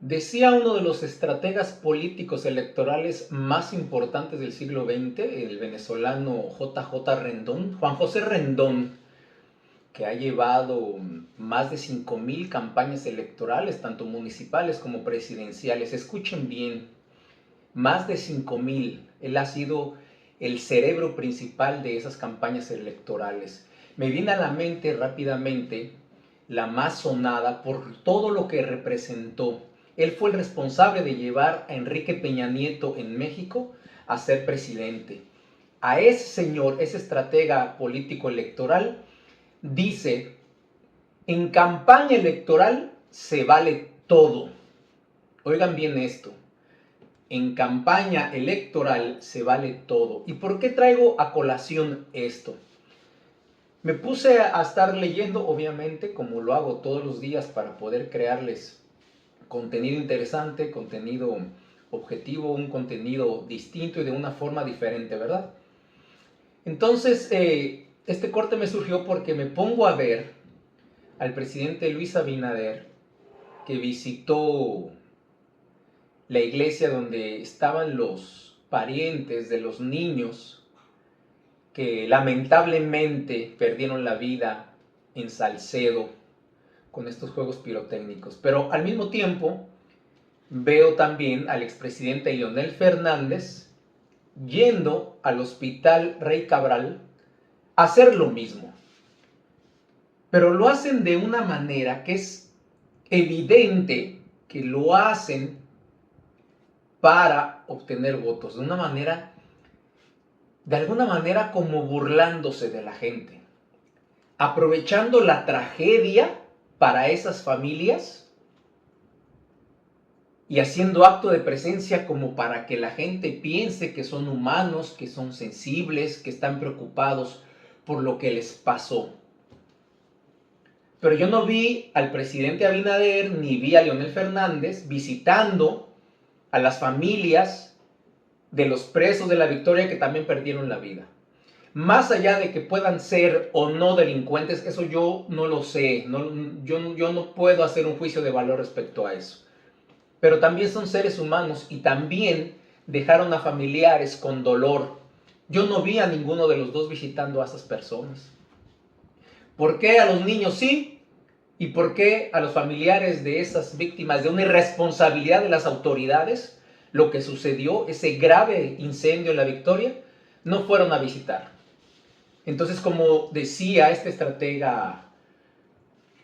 Decía uno de los estrategas políticos electorales más importantes del siglo XX, el venezolano Juan José Rendón, que ha llevado más de 5,000 campañas electorales, tanto municipales como presidenciales. Escuchen bien, más de 5,000. Él ha sido el cerebro principal de esas campañas electorales. Me viene a la mente rápidamente la más sonada por todo lo que representó. Él fue el responsable de llevar a Enrique Peña Nieto en México a ser presidente. A ese señor, ese estratega político electoral, dice: en campaña electoral se vale todo. Oigan bien esto. En campaña electoral se vale todo. ¿Y por qué traigo a colación esto? Me puse a estar leyendo, obviamente, como lo hago todos los días, para poder crearles contenido interesante, contenido objetivo, un contenido distinto y de una forma diferente, ¿verdad? Entonces, este corte me surgió porque me pongo a ver al presidente Luis Abinader, que visitó la iglesia donde estaban los parientes de los niños que lamentablemente perdieron la vida en Salcedo con estos juegos pirotécnicos. Pero al mismo tiempo veo también al expresidente Leonel Fernández yendo al Hospital Rey Cabral a hacer lo mismo. Pero lo hacen de una manera que es evidente que lo hacen para obtener votos, de alguna manera como burlándose de la gente, aprovechando la tragedia para esas familias y haciendo acto de presencia como para que la gente piense que son humanos, que son sensibles, que están preocupados por lo que les pasó. Pero yo no vi al presidente Abinader ni vi a Leonel Fernández visitando a las familias de los presos de la Victoria que también perdieron la vida. Más allá de que puedan ser o no delincuentes, eso yo no lo sé. Yo no puedo hacer un juicio de valor respecto a eso. Pero también son seres humanos y también dejaron a familiares con dolor. Yo no vi a ninguno de los dos visitando a esas personas. ¿Por qué a los niños sí? ¿Y por qué a los familiares de esas víctimas de una irresponsabilidad de las autoridades, lo que sucedió, ese grave incendio en la Victoria, no fueron a visitar? Entonces, como decía este estratega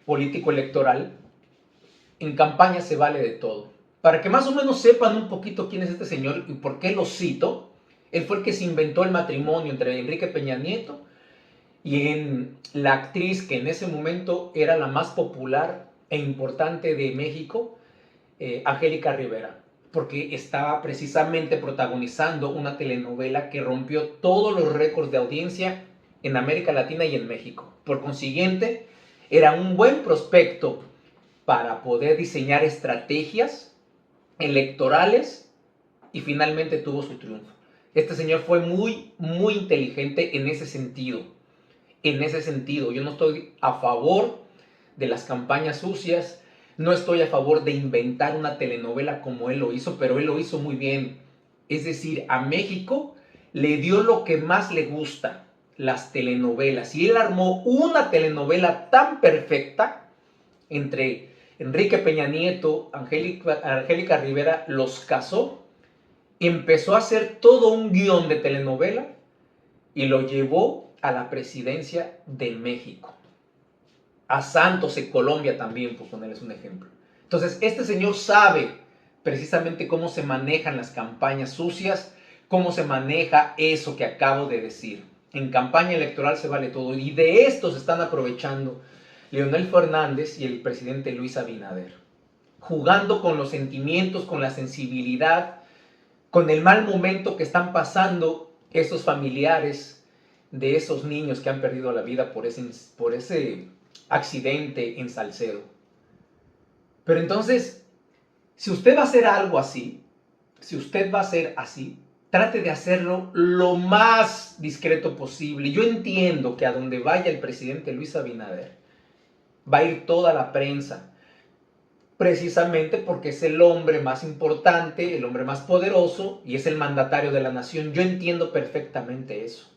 político electoral, en campaña se vale de todo. Para que más o menos sepan un poquito quién es este señor y por qué lo cito, él fue el que se inventó el matrimonio entre Enrique Peña Nieto y en la actriz que en ese momento era la más popular e importante de México, Angélica Rivera, porque estaba precisamente protagonizando una telenovela que rompió todos los récords de audiencia en América Latina y en México. Por consiguiente, era un buen prospecto para poder diseñar estrategias electorales y finalmente tuvo su triunfo. Este señor fue muy inteligente en ese sentido. En ese sentido, yo no estoy a favor de las campañas sucias, no estoy a favor de inventar una telenovela como él lo hizo, pero él lo hizo muy bien. Es decir, a México le dio lo que más le gusta, las telenovelas. Y él armó una telenovela tan perfecta entre Enrique Peña Nieto, Angélica Rivera, los casó, empezó a hacer todo un guión de telenovela y lo llevó a la presidencia de México. A Santos en Colombia también, por ponerles un ejemplo. Entonces, este señor sabe precisamente cómo se manejan las campañas sucias, cómo se maneja eso que acabo de decir. En campaña electoral se vale todo y de esto se están aprovechando Leonel Fernández y el presidente Luis Abinader, jugando con los sentimientos, con la sensibilidad, con el mal momento que están pasando esos familiares de esos niños que han perdido la vida por ese accidente en Salcedo. Pero entonces, si usted va a hacer algo así, trate de hacerlo lo más discreto posible. Yo entiendo que a donde vaya el presidente Luis Abinader, va a ir toda la prensa. precisamente porque es el hombre más importante, el hombre más poderoso y es el mandatario de la nación. Yo entiendo perfectamente eso.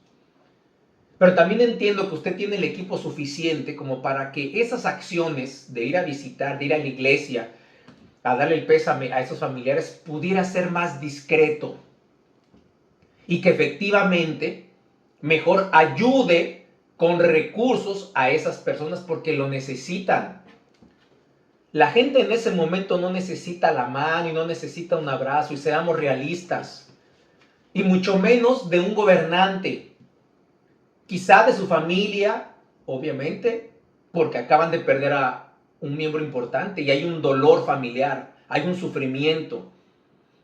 Pero también entiendo que usted tiene el equipo suficiente como para que esas acciones de ir a visitar, de ir a la iglesia, a darle el pésame a esos familiares, pudiera ser más discreto. Y que efectivamente mejor ayude con recursos a esas personas porque lo necesitan. La gente en ese momento no necesita la mano y no necesita un abrazo, y seamos realistas. Y mucho menos de un gobernante. Quizá de su familia, obviamente, porque acaban de perder a un miembro importante y hay un dolor familiar, hay un sufrimiento.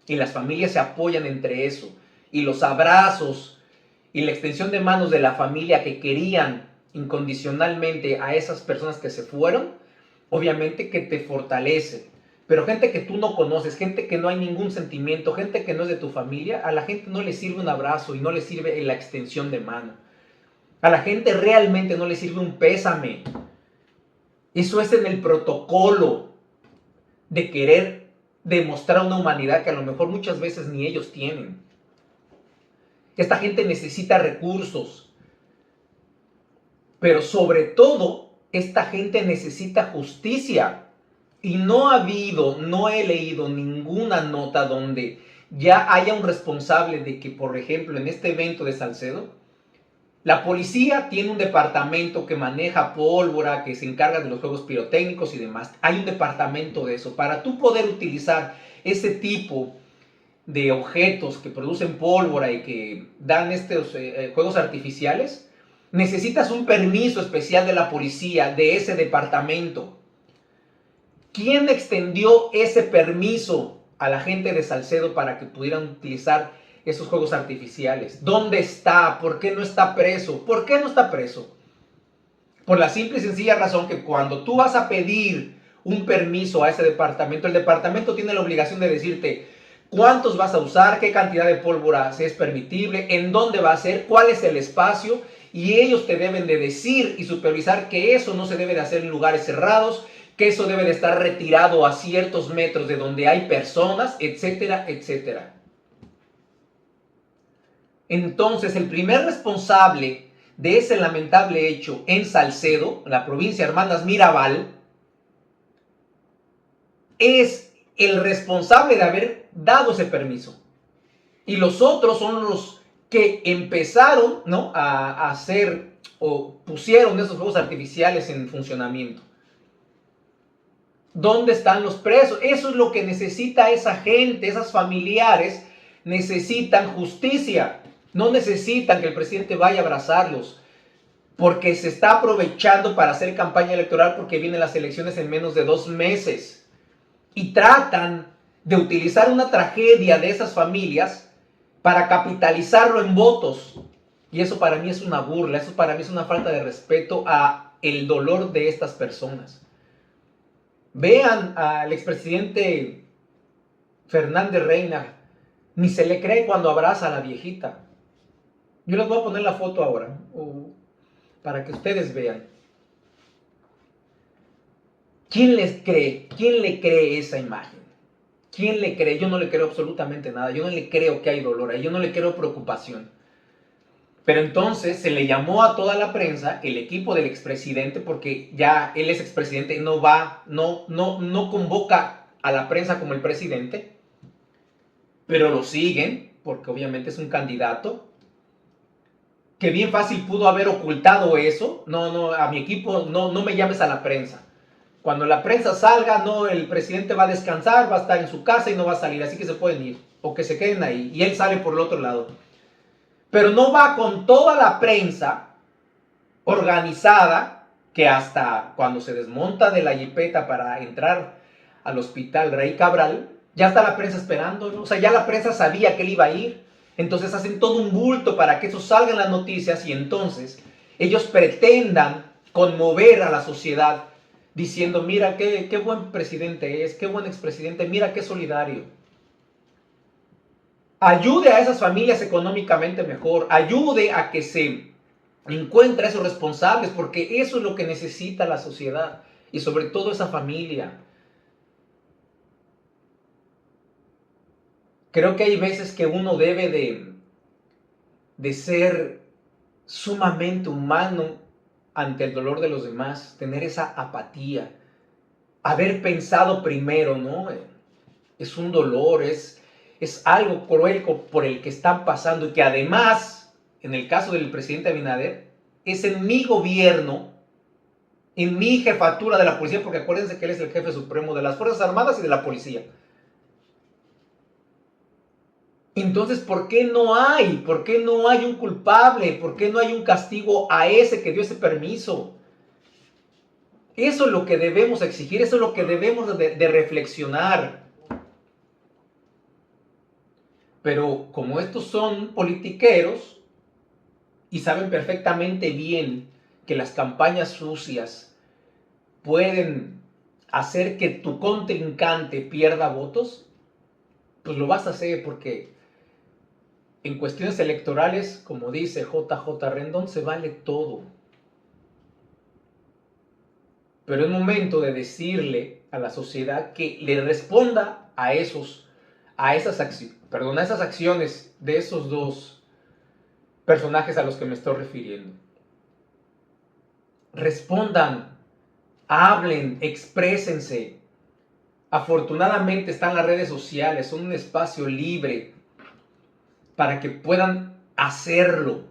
Y las familias se apoyan entre eso. Y los abrazos y la extensión de manos de la familia que querían incondicionalmente a esas personas que se fueron, obviamente que te fortalece. Pero gente que tú no conoces, gente que no hay ningún sentimiento, gente que no es de tu familia, a la gente no le sirve un abrazo y no le sirve la extensión de mano. A la gente realmente no le sirve un pésame. Eso es en el protocolo de querer demostrar una humanidad que a lo mejor muchas veces ni ellos tienen. Esta gente necesita recursos, pero sobre todo, esta gente necesita justicia. Y no he leído ninguna nota donde ya haya un responsable de que, por ejemplo, en este evento de Salcedo, la policía tiene un departamento que maneja pólvora, que se encarga de los juegos pirotécnicos y demás. Hay un departamento de eso. Para tú poder utilizar ese tipo de objetos que producen pólvora y que dan estos juegos artificiales, necesitas un permiso especial de la policía, de ese departamento. ¿Quién extendió ese permiso a la gente de Salcedo para que pudieran utilizar esos juegos artificiales? ¿Dónde está? ¿Por qué no está preso? ¿Por qué no está preso? Por la simple y sencilla razón que cuando tú vas a pedir un permiso a ese departamento, el departamento tiene la obligación de decirte cuántos vas a usar, qué cantidad de pólvora es permitible, en dónde va a ser, cuál es el espacio, y ellos te deben de decir y supervisar que eso no se debe de hacer en lugares cerrados, que eso debe de estar retirado a ciertos metros de donde hay personas, etcétera, etcétera. Entonces, el primer responsable de ese lamentable hecho en Salcedo, la provincia de Hermanas Mirabal, es el responsable de haber dado ese permiso. Y los otros son los que empezaron, ¿no?, a hacer o pusieron esos fuegos artificiales en funcionamiento. ¿Dónde están los presos? Eso es lo que necesita esa gente, esas familiares necesitan justicia. No necesitan que el presidente vaya a abrazarlos, porque se está aprovechando para hacer campaña electoral porque vienen las elecciones en menos de 2 meses. Y tratan de utilizar una tragedia de esas familias para capitalizarlo en votos. Y eso para mí es una burla, eso para mí es una falta de respeto a el dolor de estas personas. Vean al expresidente Fernández Reina, ni se le cree cuando abraza a la viejita. Yo les voy a poner la foto ahora, para que ustedes vean. ¿Quién les cree? ¿Quién le cree esa imagen? ¿Quién le cree? Yo no le creo absolutamente nada. Yo no le creo que hay dolor ahí. Yo no le creo preocupación. Pero entonces se le llamó a toda la prensa, el equipo del expresidente, porque ya él es expresidente, no convoca a la prensa como el presidente, pero lo siguen, porque obviamente es un candidato, que bien fácil pudo haber ocultado eso. No, a mi equipo no me llames a la prensa. Cuando la prensa salga, no, el presidente va a descansar, va a estar en su casa y no va a salir, así que se pueden ir, o que se queden ahí, y él sale por el otro lado. Pero no va con toda la prensa organizada, que hasta cuando se desmonta de la jipeta para entrar al hospital Rey Cabral, ya está la prensa esperando, ¿no? O sea, ya la prensa sabía que él iba a ir. Entonces hacen todo un bulto para que eso salga en las noticias y entonces ellos pretendan conmover a la sociedad diciendo, mira qué buen presidente es, qué buen expresidente, mira qué solidario. Ayude a esas familias económicamente mejor, ayude a que se encuentre a esos responsables, porque eso es lo que necesita la sociedad y sobre todo esa familia. Creo que hay veces que uno debe de ser sumamente humano ante el dolor de los demás, tener esa apatía, haber pensado primero, ¿no? Es un dolor, es algo cruel por el que están pasando y que además, en el caso del presidente Abinader, es en mi gobierno, en mi jefatura de la policía, porque acuérdense que él es el jefe supremo de las Fuerzas Armadas y de la policía. Entonces, ¿por qué no hay? ¿Por qué no hay un culpable? ¿Por qué no hay un castigo a ese que dio ese permiso? Eso es lo que debemos exigir, eso es lo que debemos de reflexionar. Pero como estos son politiqueros y saben perfectamente bien que las campañas sucias pueden hacer que tu contrincante pierda votos, pues lo vas a hacer porque en cuestiones electorales, como dice JJ Rendón, se vale todo. Pero es momento de decirle a la sociedad que le responda a esas acciones de esos dos personajes a los que me estoy refiriendo. Respondan, hablen, exprésense. Afortunadamente están las redes sociales, son un espacio libre para que puedan hacerlo.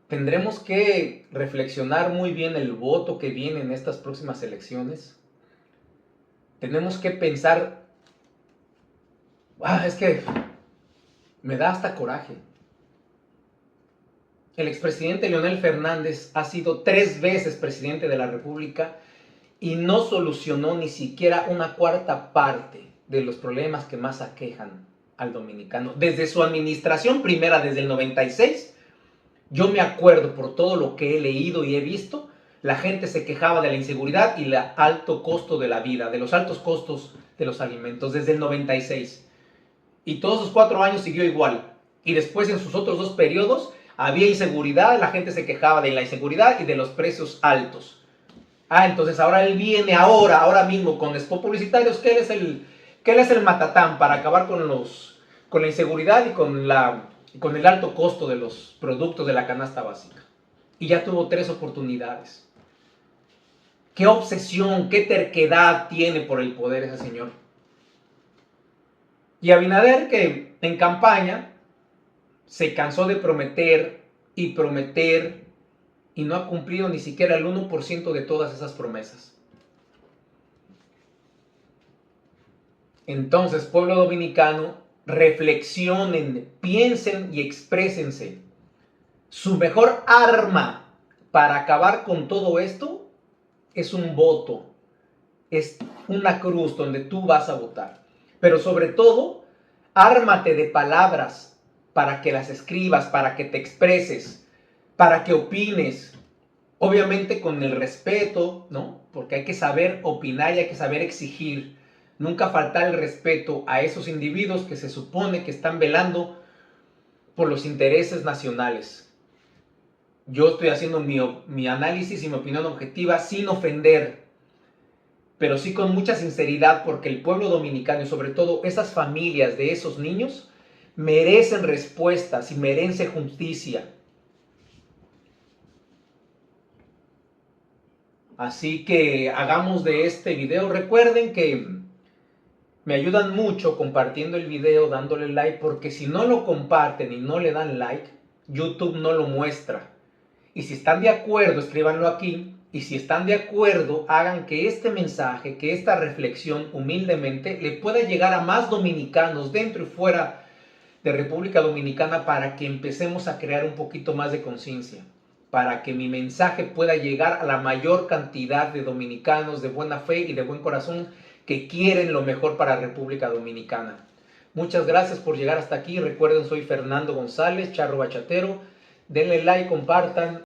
Tendremos que reflexionar muy bien el voto que viene en estas próximas elecciones. Tenemos que pensar, es que me da hasta coraje. El expresidente Leonel Fernández ha sido 3 veces presidente de la República y no solucionó ni siquiera una cuarta parte de los problemas que más aquejan al dominicano. Desde su administración primera, desde el 96, yo me acuerdo por todo lo que he leído y he visto, la gente se quejaba de la inseguridad y el alto costo de la vida, de los altos costos de los alimentos, desde el 96. Y todos esos 4 años siguió igual. Y después en sus otros 2 periodos había inseguridad, la gente se quejaba de la inseguridad y de los precios altos. Entonces ahora él viene ahora mismo con spots publicitarios, que él es el matatán para acabar con la inseguridad y con el alto costo de los productos de la canasta básica. Y ya tuvo 3 oportunidades. Qué obsesión, qué terquedad tiene por el poder ese señor. Y Abinader, que en campaña se cansó de prometer y prometer y no ha cumplido ni siquiera el 1% de todas esas promesas. Entonces, pueblo dominicano, reflexionen, piensen y exprésense. Su mejor arma para acabar con todo esto es un voto, es una cruz donde tú vas a votar. Pero sobre todo, ármate de palabras para que las escribas, para que te expreses, para que opines, obviamente con el respeto, ¿no? Porque hay que saber opinar y hay que saber exigir. Nunca faltar el respeto a esos individuos que se supone que están velando por los intereses nacionales. Yo estoy haciendo mi análisis y mi opinión objetiva sin ofender, pero sí con mucha sinceridad, porque el pueblo dominicano y sobre todo esas familias de esos niños merecen respuestas y merecen justicia. Así que hagamos de este video. Recuerden que me ayudan mucho compartiendo el video, dándole like, porque si no lo comparten y no le dan like, YouTube no lo muestra. Y si están de acuerdo, escríbanlo aquí. Y si están de acuerdo, hagan que este mensaje, que esta reflexión humildemente le pueda llegar a más dominicanos dentro y fuera de República Dominicana, para que empecemos a crear un poquito más de conciencia, para que mi mensaje pueda llegar a la mayor cantidad de dominicanos de buena fe y de buen corazón que quieren lo mejor para República Dominicana. Muchas gracias por llegar hasta aquí. Recuerden, soy Fernando González, Charro Bachatero. Denle like, compartan.